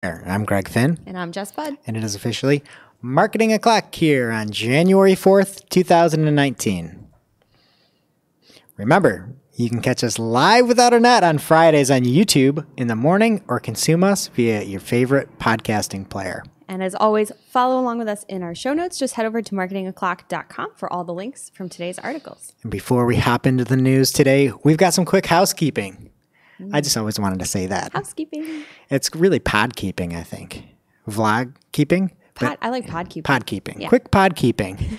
I'm Greg Finn. And I'm Jess Budd. And it is officially Marketing O'Clock here on January 4th, 2019. Remember, you can catch us live without a net on Fridays on YouTube in the morning or consume us via your favorite podcasting player. And as always, follow along with us in our show notes. Just head over to marketingoclock.com for all the links from today's articles. And before we hop into the news today, we've got some quick housekeeping. I just always wanted to say that. Housekeeping. It's really pod keeping, I think. Vlog keeping. I like pod keeping. Pod keeping. Yeah. Quick pod keeping.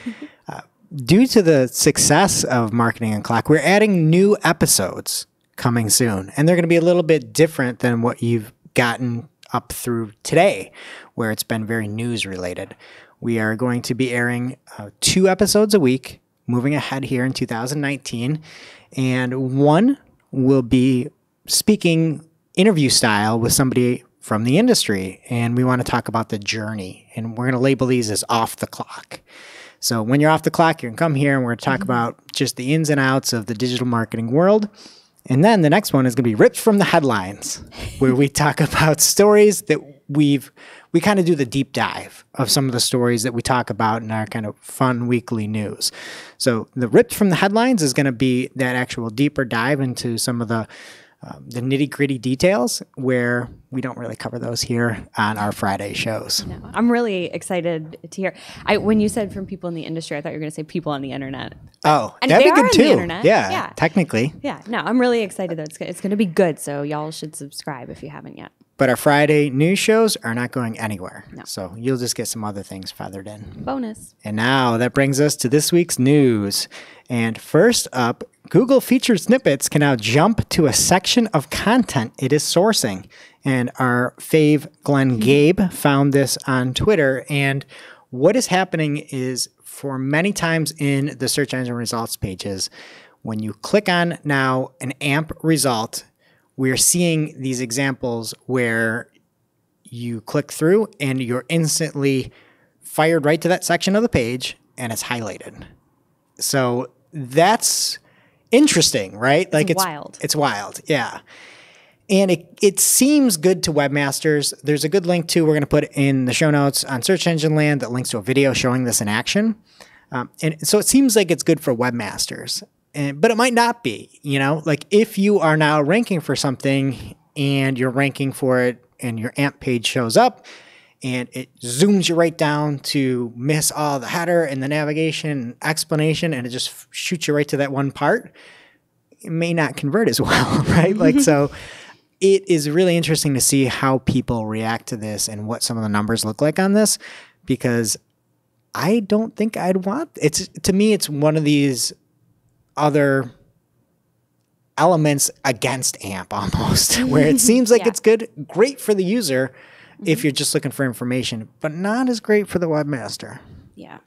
Due to the success of Marketing O'Clock, we're adding new episodes coming soon. And they're going to be a little bit different than what you've gotten up through today, where it's been very news related. We are going to be airing 2 episodes a week moving ahead here in 2019. And one will be speaking interview style with somebody from the industry, and we want to talk about the journey, and we're going to label these as off the clock. So when you're off the clock, you can come here and we're going to talk about just the ins and outs of the digital marketing world. And then the next one is going to be ripped from the headlines, where we talk about stories that we kind of do the deep dive of some of the stories that we talk about in our kind of fun weekly news. So the ripped from the headlines is going to be that actual deeper dive into some of the nitty-gritty details, where we don't really cover those here on our Friday shows. No, I'm really excited to hear. When you said from people in the industry, I thought you were going to say people on the internet. Oh, and that'd they be good are too. On the internet. Yeah, technically. Yeah, no, I'm really excited that it's going to be good. So y'all should subscribe if you haven't yet. But our Friday news shows are not going anywhere. No. So you'll just get some other things feathered in. Bonus. And now that brings us to this week's news. And first up, Google featured snippets can now jump to a section of content it is sourcing. And our fave, Glenn Gabe, found this on Twitter. And what is happening is, for many times in the search engine results pages, when you click on now an AMP result, we're seeing these examples where you click through and you're instantly fired right to that section of the page and it's highlighted. So that's interesting, right? It's wild. It's wild, yeah. And it seems good to webmasters. There's a good link too we're going to put in the show notes on Search Engine Land that links to a video showing this in action. And so it seems like it's good for webmasters. But it might not be, like if you are now ranking for something and you're ranking for it and your AMP page shows up and it zooms you right down to miss all the header and the navigation and explanation, and it just shoots you right to that one part, it may not convert as well, right? So it is really interesting to see how people react to this and what some of the numbers look like on this, because I don't think I'd want to me, it's one of these other elements against AMP almost, where it seems like it's great for the user if you're just looking for information, but not as great for the webmaster. Yeah.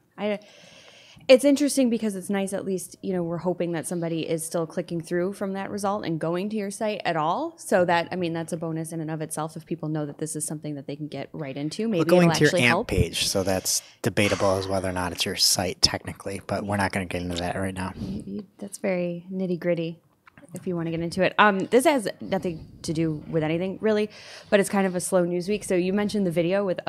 It's interesting because it's nice, at least, we're hoping that somebody is still clicking through from that result and going to your site at all. So that, that's a bonus in and of itself if people know that this is something that they can get right into. Maybe going it'll to your actually AMP help. page, so that's debatable as whether or not it's your site technically, but we're not going to get into that right now. That's very nitty gritty if you want to get into it. This has nothing to do with anything really, but it's kind of a slow news week. So you mentioned the video with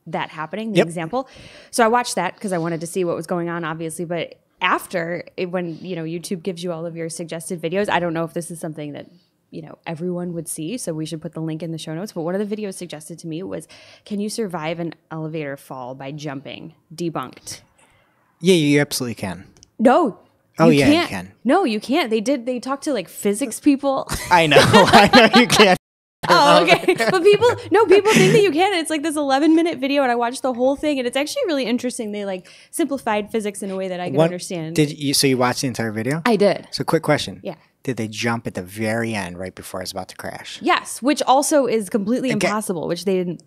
that happening, the example. So I watched that because I wanted to see what was going on, obviously. But after, when YouTube gives you all of your suggested videos, I don't know if this is something that everyone would see. So we should put the link in the show notes. But one of the videos suggested to me was, can you survive an elevator fall by jumping? Debunked. Yeah, you absolutely can. No. You can. No, you can't. They talked to physics people. I know you can't. Oh, okay. But people think that you can. It's like this 11-minute video, and I watched the whole thing, and it's actually really interesting. They simplified physics in a way that I could understand. So you watched the entire video? I did. So quick question. Yeah. Did they jump at the very end right before I was about to crash? Yes, which also is completely impossible, which they didn't.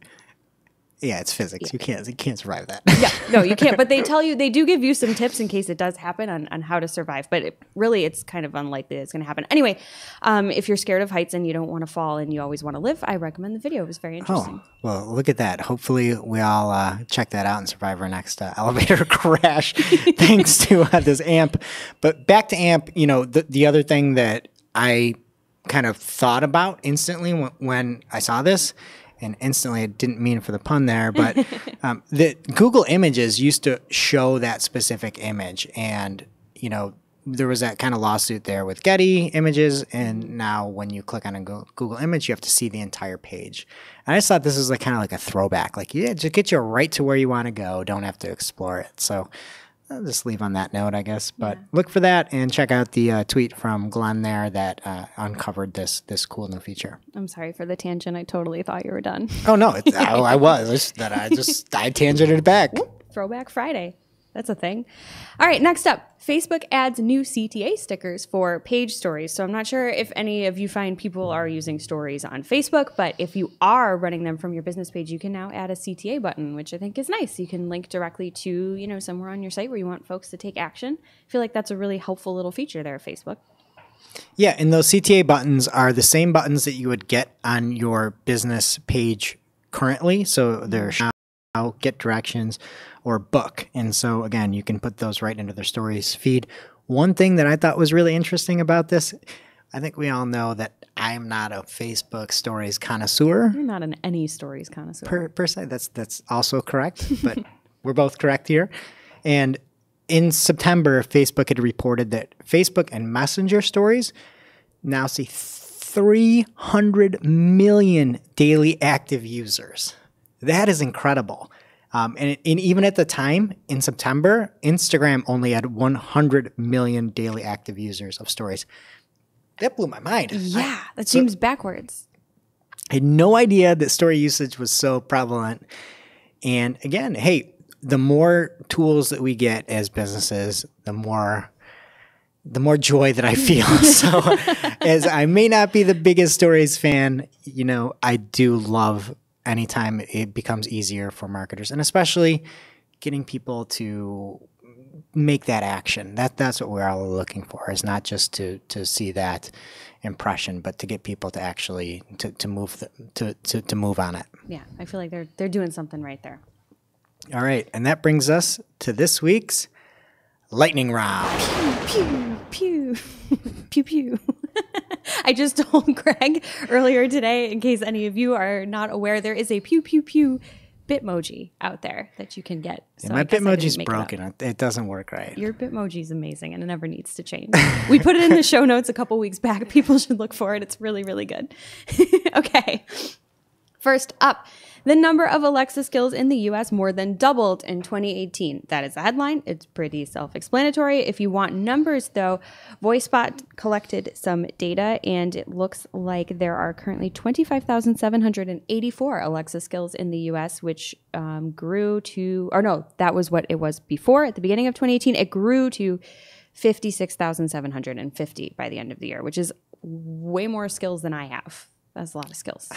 Yeah, it's physics. Yeah. You can't survive that. Yeah, no, you can't. But they do give you some tips in case it does happen on how to survive. But it's kind of unlikely it's going to happen. Anyway, if you're scared of heights and you don't want to fall and you always want to live, I recommend the video. It was very interesting. Oh, well, look at that. Hopefully we all check that out and survive our next elevator crash thanks to this AMP. But back to AMP, the other thing that I kind of thought about instantly when I saw this And instantly, I didn't mean for the pun there, but the Google Images used to show that specific image. And, you know, there was that kind of lawsuit there with Getty Images. And now when you click on a Google image, you have to see the entire page. And I just thought this was like kind of like a throwback. Like, yeah, just get you right to where you want to go. Don't have to explore it. So I'll just leave on that note, I guess. But look for that and check out the tweet from Glenn there that uncovered this cool new feature. I'm sorry for the tangent. I totally thought you were done. Oh, no, I was. It's that I tangented it back. Throwback Friday. That's a thing. All right, next up, Facebook adds new CTA stickers for page stories. So I'm not sure if any of you find people are using stories on Facebook, but if you are running them from your business page, you can now add a CTA button, which I think is nice. You can link directly to, you know, somewhere on your site where you want folks to take action. I feel like that's a really helpful little feature there at Facebook. Yeah, and those CTA buttons are the same buttons that you would get on your business page currently. So they're now get directions or book. And so again, you can put those right into their stories feed. One thing that I thought was really interesting about this, I think we all know that I'm not a Facebook stories connoisseur. You're not an any stories connoisseur. Per se, that's also correct, but we're both correct here. And in September, Facebook had reported that Facebook and Messenger stories now see 300 million daily active users. That is incredible. And even at the time, in September, Instagram only had 100 million daily active users of stories. That blew my mind. Yeah, that seems backwards. I had no idea that story usage was so prevalent. And again, hey, the more tools that we get as businesses, the more joy that I feel. So as I may not be the biggest stories fan, you know, I do love anytime it becomes easier for marketers, and especially getting people to make that action. That's what we're all looking for, is not just to see that impression, but to get people to actually to move on it. Yeah, I feel like they're doing something right there. All right, and that brings us to this week's lightning round. Pew pew pew pew. I just told Greg earlier today, in case any of you are not aware, there is a pew pew pew Bitmoji out there that you can get. So my Bitmoji's broken. It doesn't work right. Your Bitmoji is amazing and it never needs to change. We put it in the show notes a couple weeks back. People should look for it. It's really, really good. Okay. First up, the number of Alexa skills in the U.S. more than doubled in 2018. That is the headline. It's pretty self-explanatory. If you want numbers, though, VoiceBot collected some data, and it looks like there are currently 25,784 Alexa skills in the U.S., which grew to, or no, that was what it was before at the beginning of 2018. It grew to 56,750 by the end of the year, which is way more skills than I have. That's a lot of skills.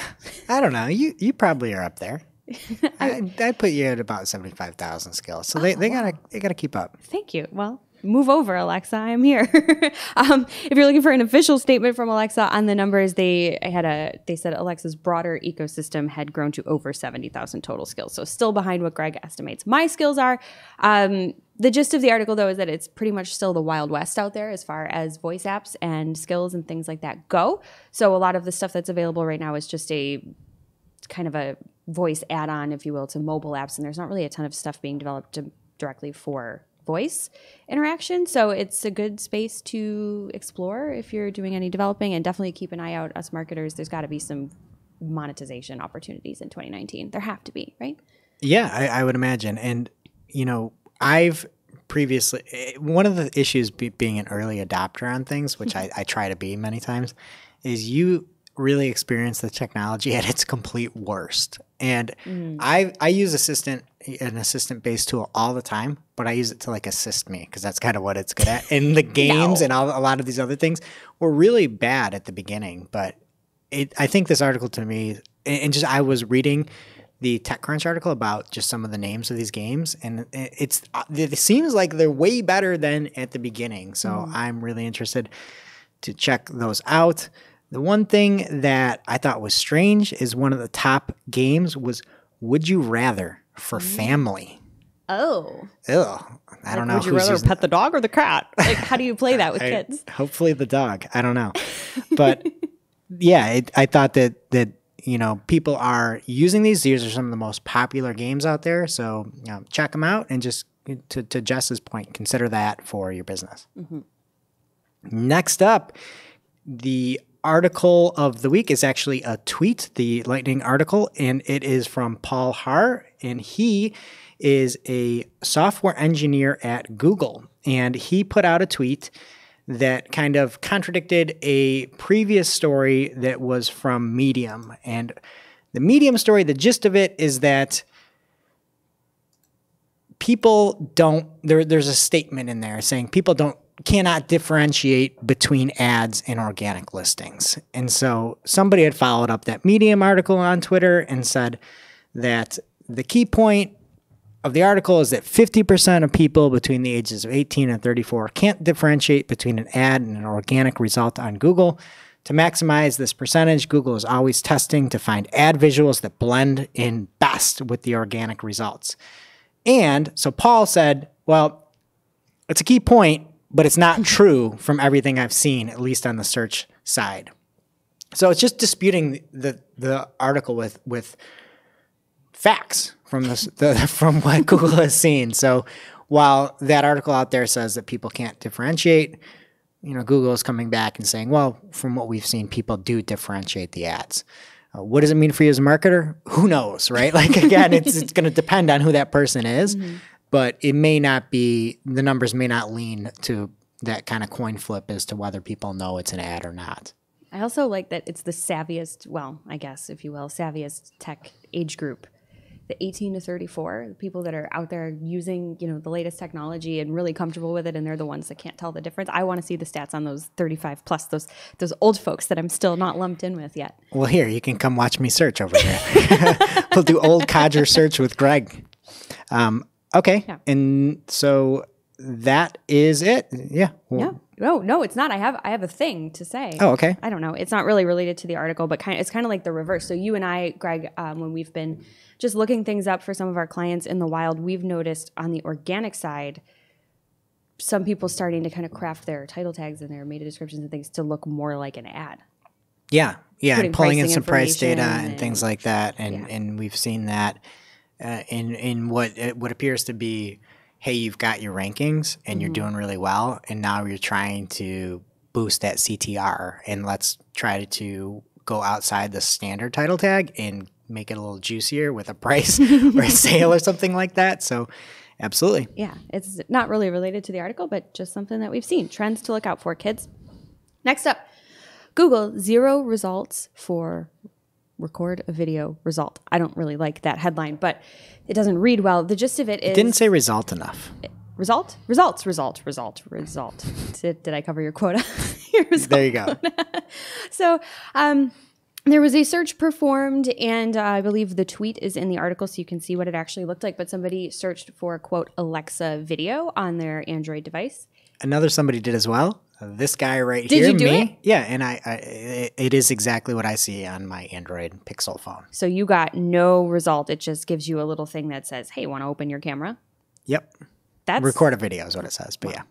I don't know. You probably are up there. I'd put you at about 75,000 skills. So they gotta keep up. Thank you. Well, move over, Alexa. I'm here. If you're looking for an official statement from Alexa on the numbers, they said Alexa's broader ecosystem had grown to over 70,000 total skills. So still behind what Greg estimates my skills are. The gist of the article, though, is that it's pretty much still the Wild West out there as far as voice apps and skills and things like that go. So a lot of the stuff that's available right now is just a kind of a voice add-on, if you will, to mobile apps. And there's not really a ton of stuff being developed directly for voice interaction. So it's a good space to explore if you're doing any developing, and definitely keep an eye out, us marketers. There's got to be some monetization opportunities in 2019. There have to be, right? Yeah, I would imagine. And, you know, I've previously, one of the issues being an early adopter on things, which I try to be many times, is you really experience the technology at its complete worst. And I use an assistant-based tool all the time, but I use it to like assist me because that's kind of what it's good at. And the games and a lot of these other things were really bad at the beginning. But I think this article to me, and just I was reading the TechCrunch article about just some of the names of these games, and it seems like they're way better than at the beginning. So I'm really interested to check those out. The one thing that I thought was strange is one of the top games was Would You Rather for family. Oh. Ugh. I don't know. Would you rather pet the dog or the cat? Like, how do you play that with kids? Hopefully the dog. I don't know. But yeah, I thought that people are using these. These are some of the most popular games out there. So check them out, and just to Jess's point, consider that for your business. Mm-hmm. Next up, the article of the week is actually a tweet, the Lightning article, and it is from Paul Har, and he is a software engineer at Google. And he put out a tweet that kind of contradicted a previous story that was from Medium. And the Medium story, the gist of it is that people don't, there's a statement in there saying people cannot differentiate between ads and organic listings. And so somebody had followed up that Medium article on Twitter and said that the key point of the article is that 50% of people between the ages of 18 and 34 can't differentiate between an ad and an organic result on Google. To maximize this percentage, Google is always testing to find ad visuals that blend in best with the organic results. And so Paul said, well, it's a key point, but it's not true from everything I've seen, at least on the search side. So it's just disputing the article with facts from from what Google has seen. So while that article out there says that people can't differentiate, Google is coming back and saying, well, from what we've seen, people do differentiate the ads. What does it mean for you as a marketer? Who knows, right? Like, again, it's going to depend on who that person is, but it may not be, the numbers may not lean to that kind of coin flip as to whether people know it's an ad or not. I also like that it's the savviest, well, I guess, if you will, savviest tech age group. The 18 to 34, the people that are out there using, the latest technology and really comfortable with it, and they're the ones that can't tell the difference. I want to see the stats on those 35 plus, those old folks that I'm still not lumped in with yet. Well, here, you can come watch me search over here. We'll do old codger search with Greg. Okay, yeah. And so that is it. Yeah. Well, No, it's not. I have a thing to say. Oh, okay. I don't know. It's not really related to the article, but it's kind of like the reverse. So you and I, Greg, when we've been just looking things up for some of our clients in the wild, we've noticed on the organic side, some people starting to kind of craft their title tags and their meta descriptions and things to look more like an ad. Yeah, and pulling in some price data and things like that, and we've seen that in what appears to be, hey, you've got your rankings and you're doing really well, and now you're trying to boost that CTR, and let's try to go outside the standard title tag and make it a little juicier with a price or a sale or something like that. So absolutely. Yeah, it's not really related to the article, but just something that we've seen. Trends to look out for, kids. Next up, Google, 0 results for record a video result. I don't really like that headline, but it doesn't read well. The gist of it is... It didn't say result enough. Result? Result. Did I cover your quota? There you go. So there was a search performed, and I believe the tweet is in the article so you can see what it actually looked like, but somebody searched for, quote, Alexa video on their Android device. Another somebody did as well. This guy right here, me. Did you do it? Yeah, and it is exactly what I see on my Android Pixel phone. So you got no result. It just gives you a little thing that says, hey, want to open your camera? Yep. Record a video is what it says, but yeah.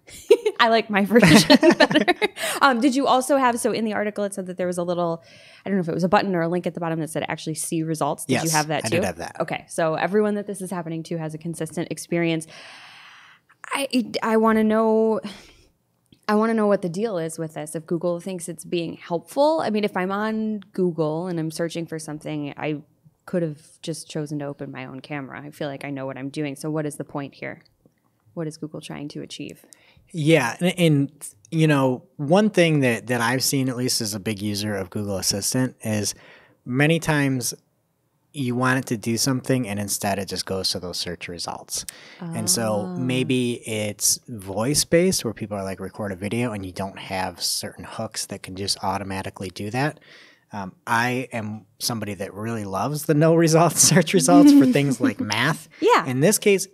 I like my version better. Did you also have, so in the article it said that there was a little, I don't know if it was a button or a link at the bottom that said actually see results. Did you have that too? I did have that. Okay, so everyone that this is happening to has a consistent experience. I want to know... what the deal is with this. If Google thinks it's being helpful, I mean, if I'm on Google and I'm searching for something, I could have just chosen to open my own camera. I feel like I know what I'm doing. So what is the point here? What is Google trying to achieve? Yeah. And one thing that I've seen, at least as a big user of Google Assistant, is many times you want it to do something and instead it just goes to those search results. And so maybe it's voice-based where people are like, record a video, and you don't have certain hooks that can just automatically do that. I am somebody that really loves the no results search results for things like math. Yeah. In this case,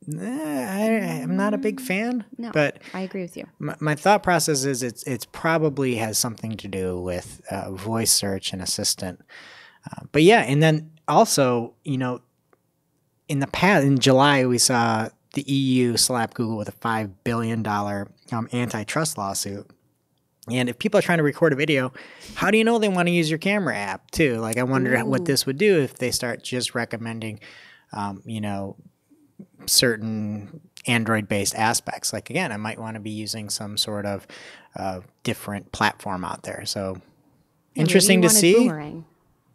I'm not a big fan. No, but I agree with you. My thought process is it's probably has something to do with voice search and assistant. But yeah, and then also, in the past, in July, we saw the EU slap Google with a $5 billion antitrust lawsuit. And if people are trying to record a video, how do you know they want to use your camera app too? Like I wonder what this would do if they start just recommending, certain Android-based aspects. Like again, I might want to be using some sort of different platform out there. So interesting to see. Boomerang.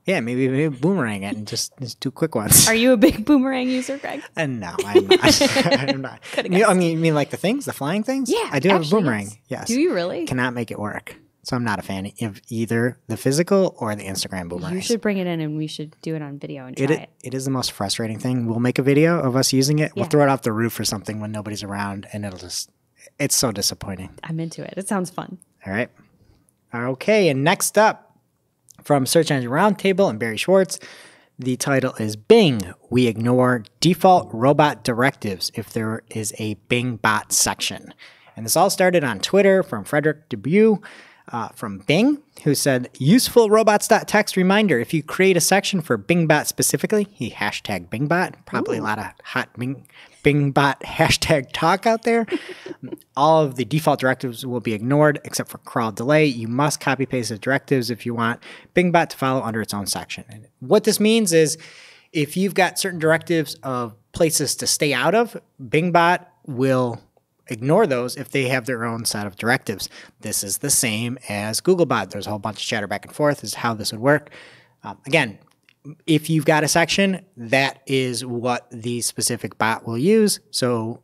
Yeah, maybe boomerang it and just do quick ones. Are you a big boomerang user, Greg? No, I'm not. I'm not. You mean like the flying things? Yeah, I do have a boomerang. Yes. Do you really? Cannot make it work. So I'm not a fan of either the physical or the Instagram boomerang. You should bring it in and we should do it on video and try it. It is the most frustrating thing. We'll make a video of us using it. We'll throw it off the roof or something when nobody's around and it's so disappointing. I'm into it. It sounds fun. All right. Okay. And next up from Search Engine Roundtable and Barry Schwartz, the title is Bing. We ignore default robot directives if there is a Bing bot section. And this all started on Twitter from Frederick Dubuque from Bing, who said, useful robots.txt reminder. If you create a section for BingBot specifically, he hashtag BingBot, probably a lot of hot BingBot hashtag talk out there. All of the default directives will be ignored except for crawl delay. You must copy paste the directives if you want BingBot to follow under its own section. And what this means is if you've got certain directives of places to stay out of, BingBot will ignore those if they have their own set of directives. This is the same as Googlebot. There's a whole bunch of chatter back and forth as how this would work. Again, if you've got a section, that is what the specific bot will use. So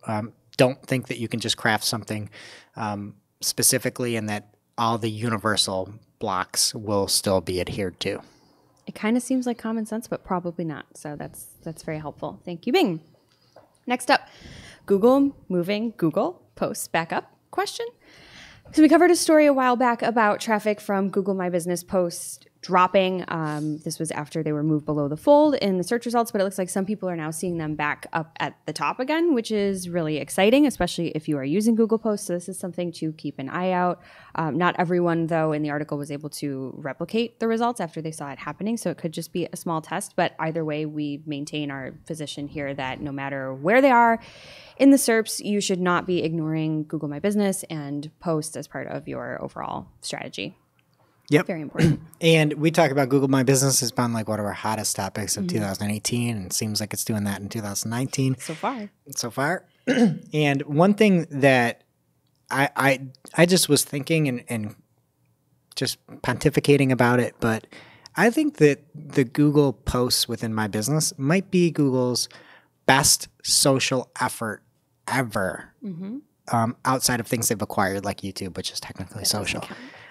don't think that you can just craft something specifically and that all the universal blocks will still be adhered to. It kind of seems like common sense, but probably not. So that's very helpful. Thank you, Bing. Next up, Google moving Google posts back up question. So we covered a story a while back about traffic from Google My Business posts dropping. This was after they were moved below the fold in the search results, but it looks like some people are now seeing them back up at the top again, which is really exciting, especially if you are using Google Posts. So this is something to keep an eye out. Not everyone, though, in the article was able to replicate the results after they saw it happening, so it could just be a small test. But either way, we maintain our position here that no matter where they are in the SERPs, you should not be ignoring Google My Business and posts as part of your overall strategy. Yep. Very important. And we talk about Google My Business has been like one of our hottest topics of 2018, and it seems like it's doing that in 2019. So far. And one thing that I just was thinking and just pontificating about it, but I think that the Google posts within My Business might be Google's best social effort ever, outside of things they've acquired like YouTube, which is technically social.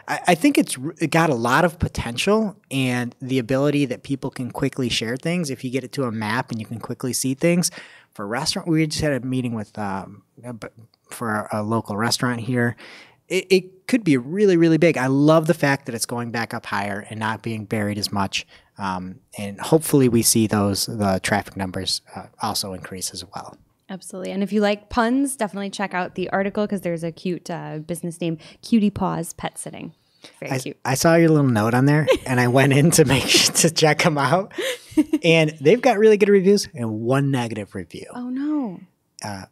I think it got a lot of potential and the ability that people can quickly share things. If you get it to a map and you can quickly see things. For a restaurant, we just had a meeting with for a local restaurant here. It could be really, really big. I love the fact that it's going back up higher and not being buried as much. And hopefully we see the traffic numbers also increase as well. Absolutely. And if you like puns, definitely check out the article because there's a cute business name, Cutie Paws Pet Sitting. Very cute. I saw your little note on there and I went in to check them out. And they've got really good reviews and one negative review. Oh, no.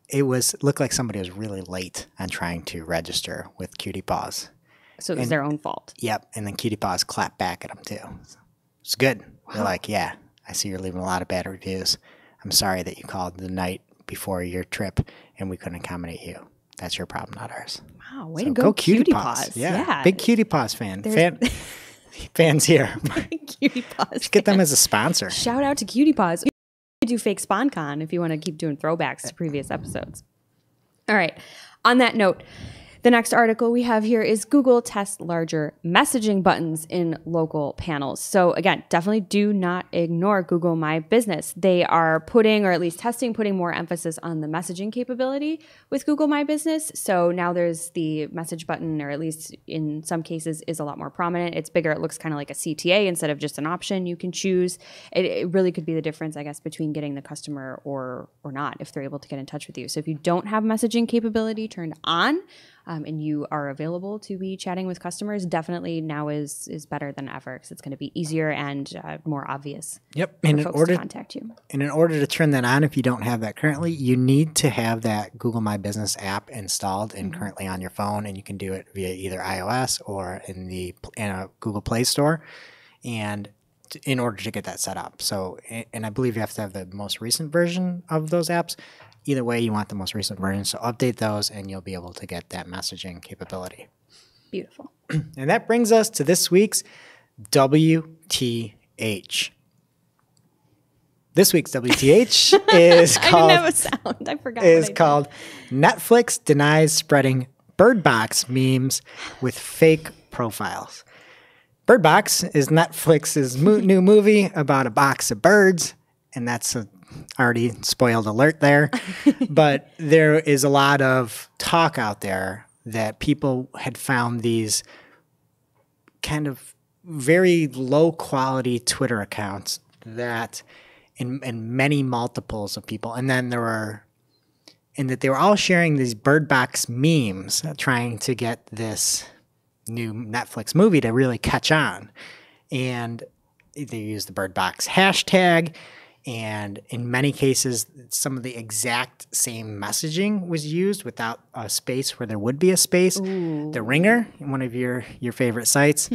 It looked like somebody was really late on trying to register with Cutie Paws. So it was their own fault. Yep. And then Cutie Paws clapped back at them too. So it's good. Wow. They're like, yeah, I see you're leaving a lot of bad reviews. I'm sorry that you called the night before your trip and we couldn't accommodate you. That's your problem, not ours. Wow, way to go Cutie Paws. Yeah. Big Cutie Paws fans here. Cutie Paws. Get them as a sponsor. Shout out to Cutie Paws. We could do fake SpawnCon if you want to keep doing throwbacks to previous episodes. All right. On that note, the next article we have here is Google tests larger messaging buttons in local panels. So again, definitely do not ignore Google My Business. They are putting, or at least testing, putting more emphasis on the messaging capability with Google My Business. So now there's the message button, or at least in some cases is a lot more prominent. It's bigger. It looks kind of like a CTA instead of just an option you can choose. It really could be the difference, I guess, between getting the customer or not if they're able to get in touch with you. So if you don't have messaging capability turned on, and you are available to be chatting with customers, definitely now is better than ever because it's going to be easier and more obvious. Yep. For folks to contact you. And in order to turn that on, if you don't have that currently, you need to have that Google My Business app installed and currently on your phone, and you can do it via either iOS or in a Google Play Store, and in order to get that set up. So, and I believe you have to have the most recent version of those apps. Either way, you want the most recent version, so update those, and you'll be able to get that messaging capability. Beautiful. And that brings us to this week's WTH. This week's WTH is called. I didn't have a sound. I forgot. Is called Netflix denies spreading Bird Box memes with fake profiles. Bird Box is Netflix's new movie about a box of birds, and that's already spoiled alert there. But there is a lot of talk out there that people had found these kind of very low quality Twitter accounts that in many multiples of people. And then that they were all sharing these Bird Box memes trying to get this new Netflix movie to really catch on. And they used the Bird Box hashtag. And in many cases, some of the exact same messaging was used without a space where there would be a space. Ooh. The Ringer, one of your favorite sites,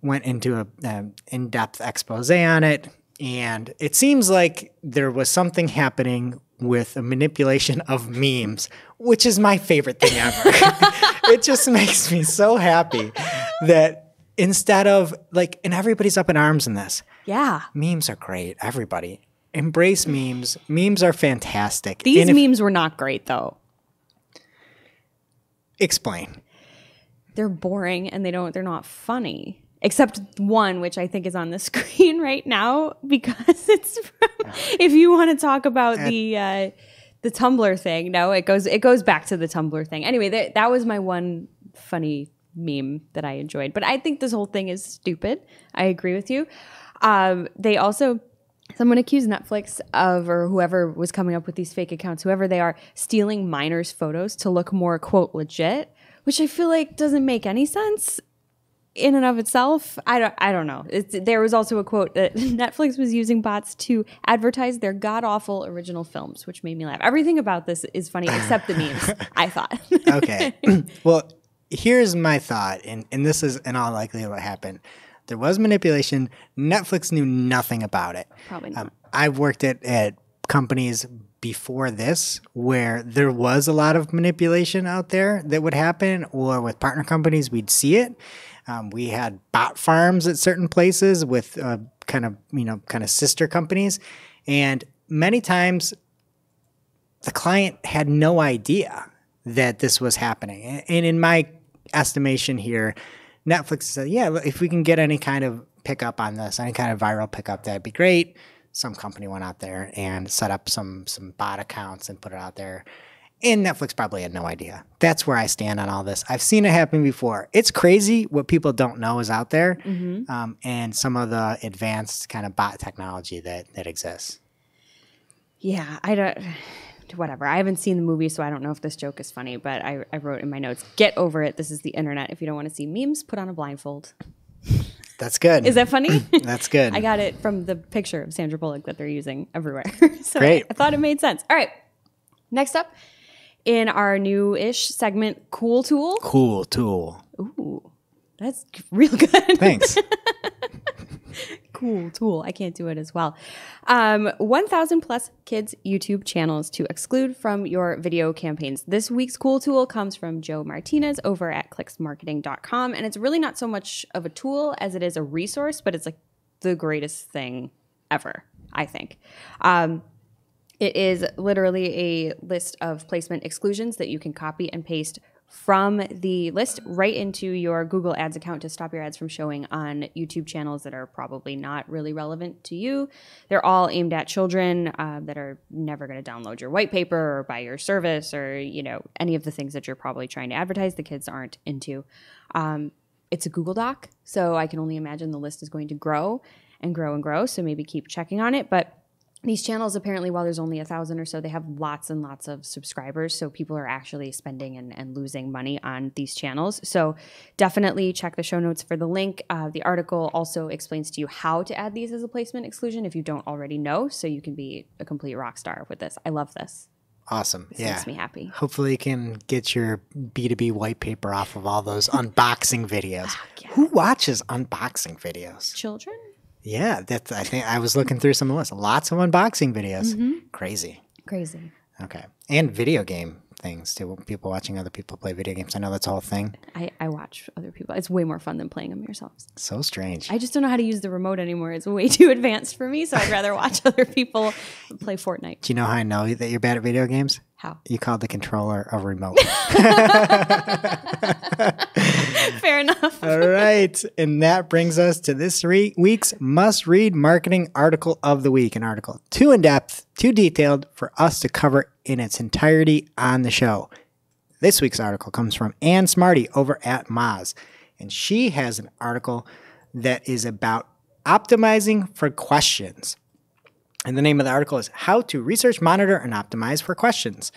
went into an in-depth expose on it. And it seems like there was something happening with a manipulation of memes, which is my favorite thing ever. It just makes me so happy that instead of and everybody's up in arms in this. Yeah. Memes are great. Everybody. Embrace memes. Memes are fantastic. These memes were not great, though. Explain. They're boring and they're not funny. Except one, which I think is on the screen right now, because it's from, if you want to talk about the Tumblr thing. No, it goes back to the Tumblr thing. Anyway, that was my one funny meme that I enjoyed. But I think this whole thing is stupid. I agree with you. Someone accused Netflix of, or whoever was coming up with these fake accounts, whoever they are, stealing minors' photos to look more, quote, legit, which I feel like doesn't make any sense in and of itself. I don't know. There was also a quote that Netflix was using bots to advertise their god-awful original films, which made me laugh. Everything about this is funny except the memes, I thought. Okay. Well, here's my thought, and this is in all likelihood what happened. There was manipulation. Netflix knew nothing about it. Probably not. I've worked at companies before this where there was a lot of manipulation out there that would happen, or with partner companies, we'd see it. We had bot farms at certain places with kind of sister companies. And many times the client had no idea that this was happening. And in my estimation here, Netflix said, yeah, if we can get any kind of pickup on this, any kind of viral pickup, that'd be great. Some company went out there and set up some bot accounts and put it out there. And Netflix probably had no idea. That's where I stand on all this. I've seen it happen before. It's crazy what people don't know is out there, and some of the advanced kind of bot technology that exists. Yeah, whatever. I haven't seen the movie, so I don't know if this joke is funny, but I wrote in my notes, get over it. This is the internet. If you don't want to see memes, put on a blindfold. That's good. Is that funny? That's good. I got it from the picture of Sandra Bullock that they're using everywhere. So great. I thought it made sense. All right. Next up in our new-ish segment, Cool Tool. Cool Tool. Ooh, that's real good. Thanks. Cool Tool. I can't do it as well. 1,000 plus kids YouTube channels to exclude from your video campaigns. This week's Cool Tool comes from Joe Martinez over at clicksmarketing.com. And it's really not so much of a tool as it is a resource, but it's like the greatest thing ever, I think. It is literally a list of placement exclusions that you can copy and paste from the list right into your Google Ads account to stop your ads from showing on YouTube channels that are probably not really relevant to you. They're all aimed at children that are never going to download your white paper or buy your service or, any of the things that you're probably trying to advertise the kids aren't into. It's a Google Doc, so I can only imagine the list is going to grow and grow and grow, so maybe keep checking on it. But these channels, apparently, while there's only 1,000 or so, they have lots and lots of subscribers. So people are actually spending and losing money on these channels. So definitely check the show notes for the link. The article also explains to you how to add these as a placement exclusion if you don't already know. So you can be a complete rock star with this. I love this. Awesome. This makes me happy. Hopefully you can get your B2B white paper off of all those unboxing videos. Yeah. Who watches unboxing videos? Children? Yeah, I think I was looking through some of this. Lots of unboxing videos. Crazy. Okay. And video game things too. People watching other people play video games. I know that's a whole thing. I watch other people. It's way more fun than playing them yourselves. So strange. I just don't know how to use the remote anymore. It's way too advanced for me, so I'd rather watch other people play Fortnite. Do you know how I know that you're bad at video games? How? You called the controller a remote. Fair enough. All right. And that brings us to this week's must-read marketing article of the week. An article too in-depth, too detailed for us to cover in its entirety on the show. This week's article comes from Ann Smarty over at Moz. And she has an article that is about optimizing for questions. And the name of the article is How to Research, Monitor, and Optimize for Questions.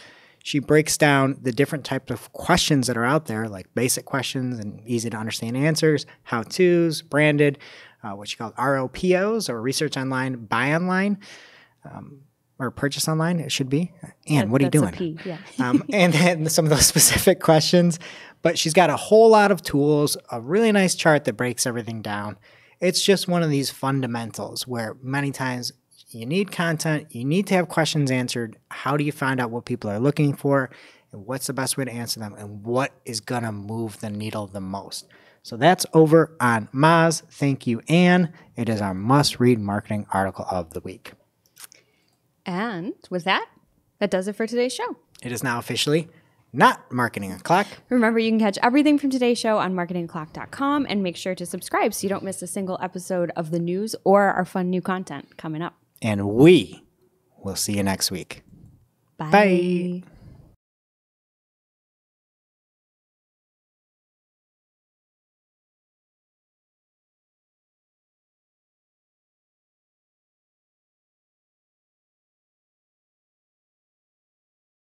She breaks down the different types of questions that are out there, like basic questions and easy to understand answers, how-tos, branded, what she called ROPOs, or research online, buy online, or purchase online, it should be. Ann, what are you doing? A P, yeah. And then some of those specific questions. But she's got a whole lot of tools, a really nice chart that breaks everything down. It's just one of these fundamentals where many times you need content, you need to have questions answered. How do you find out what people are looking for, and what's the best way to answer them, and what is going to move the needle the most? So that's over on Moz. Thank you, Ann. It is our must-read marketing article of the week. And with that does it for today's show. It is now officially not Marketing O'Clock. Remember, you can catch everything from today's show on marketingoclock.com, and make sure to subscribe so you don't miss a single episode of the news or our fun new content coming up. And we will see you next week. Bye. Bye.